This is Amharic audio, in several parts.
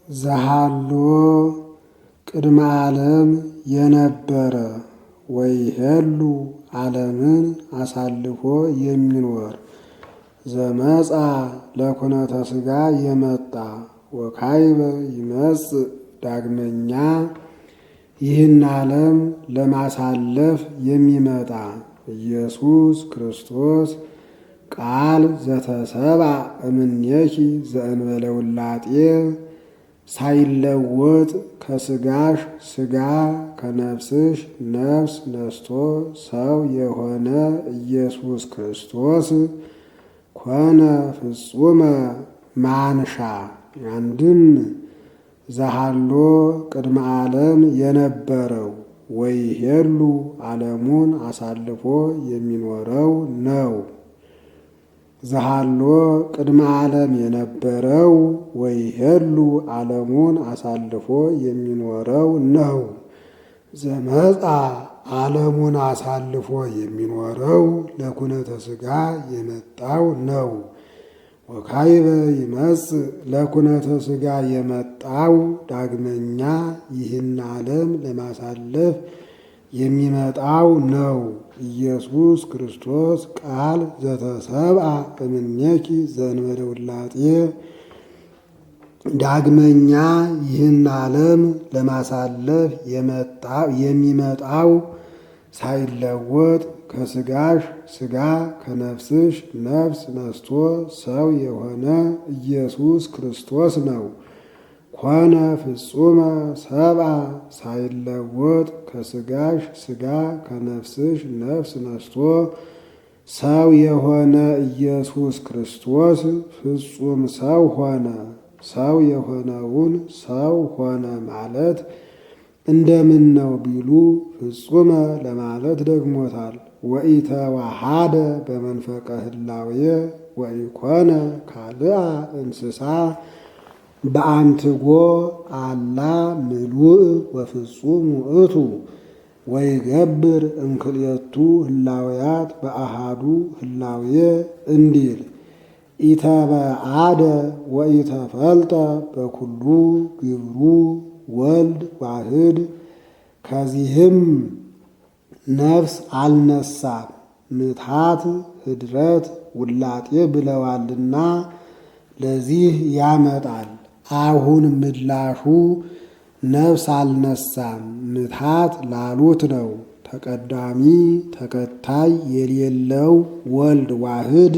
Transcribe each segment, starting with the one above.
ዘሃሎ ቅድመ ዓለም የነበረ ወይሄሉ ዓለምን አሳልፎ የሚኖር ዘመጻ ለኩነተ ሥጋ የመጣ ወካይበ ይመጽእ ዳግመኛ ይህን ዓለም ለማሳለፍ የሚመጣ ኢየሱስ ክርስቶስ ቃል ዘተሰብአ እምኔኪ ዘእንበለ ውላጤ ሳይለወጥ ከሥጋሽ ሥጋ ከነፍስሽ ነፍስ ነስቶ ሰው የሆነ ኢየሱስ ክርስቶስ ኮነ ፍጹመ ማንሻ። አንድም ዘሃሎ ቅድመ ዓለም የነበረው ወይሄሉ ዓለሙን አሳልፎ የሚኖረው ነው። ዘሃሎ ቅድመ ዓለም የነበረው ወይሄሉ ዓለሙን አሳልፎ የሚኖረው ነው። ዘመጻ ዓለሙን አሳልፎ የሚኖረው ለኩነተ ሥጋ የመጣው ነው። ወካይበ ይመጽእ ለኩነተ ሥጋ የመጣው ዳግመኛ ይህን ዓለም ለማሳለፍ የሚመጣው ነው። ኢየሱስ ክርስቶስ ቃል ዘተሰብአ እምኔኪ ዘእንበለ ውላጤ ዳግመኛ ይህን ዓለም ለማሳለፍ የሚመጣው ሳይለወጥ ከሥጋሽ ሥጋ ከነፍስሽ ነፍስ ነስቶ ሰው የሆነ ኢየሱስ ክርስቶስ ነው። ኮነ ፍጹመ ሰብአ ሳይለወጥ ከሥጋሽ ሥጋ ከነፍስሽ ነፍስ ነስቶ ሰው የሆነ ኢየሱስ ክርስቶስ ፍጹም ሰው ሆነ። ሰው የሆነውን ሰው ሆነ ማለት እንደምን ነው ቢሉ ፍጹመ ለማለት ደግሞታል። ወኢተዋሃደ በመንፈቀ ህላዌ ወኢኮነ ካልአ እንስሳ በአንትጎ አላ ምሉእ ወፍጹም ውእቱ ወይገብር እምክልኤቱ ህላውያት በአሃዱ ህላዌ እንዲል ኢተበአደ ወኢተፈልጠ በኩሉ ግብሩ ወልድ ዋህድ። ከዚህም ነፍስ አልነሳም ምትሃት ህድረት ውላጤ ብለዋልና ለዚህ ያመጣል። አሁን ምላሹ ነፍስ አልነሳም ምትሃት ላሉት ነው። ተቀዳሚ ተከታይ የሌለው ወልድ ዋህድ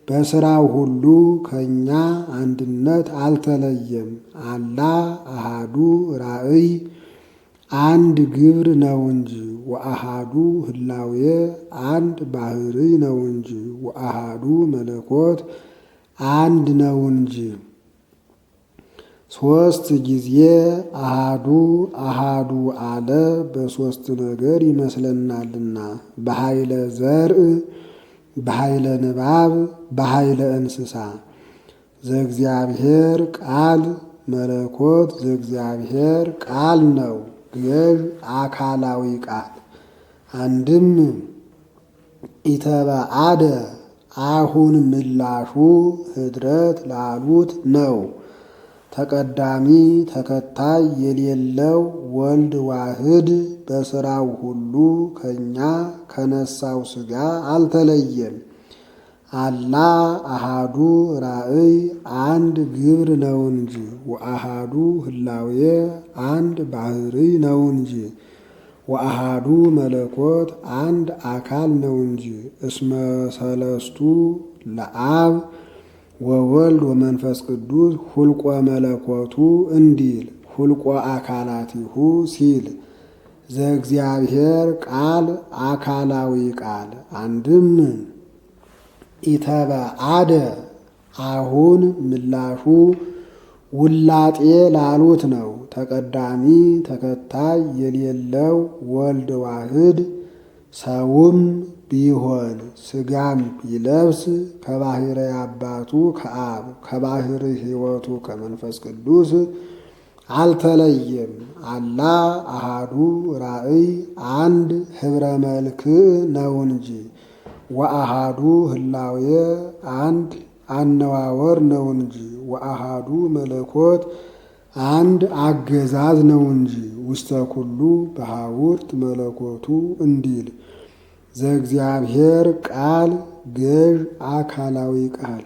በሥራው ሁሉ ከእኛ አንድነት አልተለየም። አላ አሃዱ ራእይ አንድ ግብር ነው እንጂ ወአሃዱ ህላዌ አንድ ባህርይ ነው እንጂ ወአሃዱ መለኮት አንድ ነው እንጂ። ሦስት ጊዜ አሃዱ አሃዱ አለ በሦስት ነገር ይመስለናልና በኃይለ ዘርእ በኃይለ ንባብ በኃይለ እንስሳ። ዘእግዚአብሔር ቃል መለኮት ዘእግዚአብሔር ቃል ነው ገዥ አካላዊ ቃል። አንድም ኢተበአደ አሁን ምላሹ ህድረት ላሉት ነው። ተቀዳሚ ተከታይ የሌለው ወልድ ዋህድ በሥራው ሁሉ ከእኛ ከነሳው ሥጋ አልተለየም። አላ አሃዱ ራእይ አንድ ግብር ነው እንጂ ወአሃዱ ህላዌ አንድ ባህርይ ነው እንጂ ወአሃዱ መለኮት አንድ አካል ነው እንጂ። እስመ ሰለስቱ ለአብ ወወልድ ወመንፈስ ቅዱስ ሁልቆ መለኮቱ እንዲል ሁልቆ አካላቲሁ ሲል ዘእግዚአብሔር ቃል አካላዊ ቃል። አንድም ኢተበአደ አሁን ምላሹ ውላጤ ላሉት ነው። ተቀዳሚ ተከታይ የሌለው ወልድ ዋህድ ሰውም ቢሆን ሥጋም ቢለብስ ከባሕርይ አባቱ ከአብ ከባሕርይ ሕይወቱ ከመንፈስ ቅዱስ አልተለየም። አላ አሃዱ ራእይ አንድ ኅብረ መልክዕ ነው እንጂ ወአሃዱ ህላዌ አንድ አነዋወር ነው እንጂ ወአሃዱ መለኮት አንድ አገዛዝ ነው እንጂ ውስተ ኩሉ በሐውርት መለኮቱ እንዲል ዘእግዚአብሔር ቃል ገዥ አካላዊ ቃል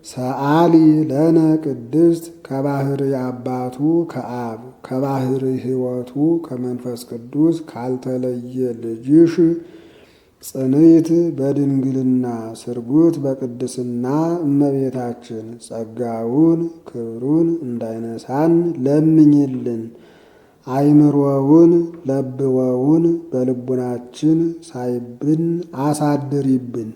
ሰአሊ ለነ ቅድስት ከባህሪ አባቱ ከአብ ከባህሪ ሕይወቱ ከመንፈስ ቅዱስ ካልተለየ ልጅሽ ጽንዕት በድንግልና ስርጉት በቅድስና እመቤታችን ጸጋውን ክብሩን እንዳይነሳን ለምኝልን። አይምሮውን ለብወውን በልቡናችን ሳይብን አሳድሪብን።